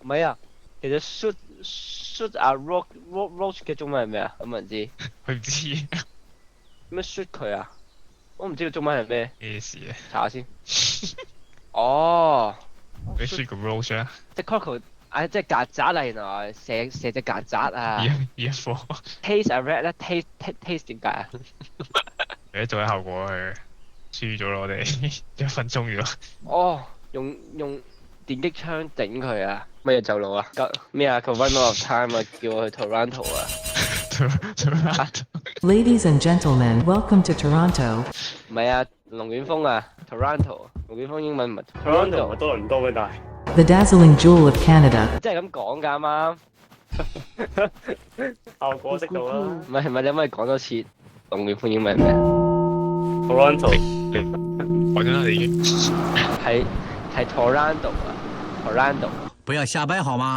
唔係啊，其實 shoot 啊 roach 嘅中文係咩啊？有冇人知？佢唔知咩 shoot 佢啊？我唔知佢中文係咩，咩事啊？查下先。哦，你 shoot 個 roach 啊？即係 cockroach，即係曱甴啊！原來射隻曱甴啊依一科，！Taste a rat 咧，taste 點解啊？你做咗後果佢輸咗咯，我哋1分鐘咗。哦，用電擊槍頂佢啊！乜嘢走佬啊？咩啊？佢 run out of time 啊，叫我去 Toronto 啊！ Ladies and gentlemen, welcome to Toronto. 唔係啊，龍捲風啊，Toronto。龍捲風英文唔係 Toronto 唔係 Toronto，多倫多咩？但係 The dazzling jewel of Canada. 即係咁講㗎啱啱。效果識到啦。唔係，你可唔可以講多次龍捲風英文係咩啊？ Toronto 講咗啦，你已經。係 Toronto 啊，Toronto。不要瞎掰好吗？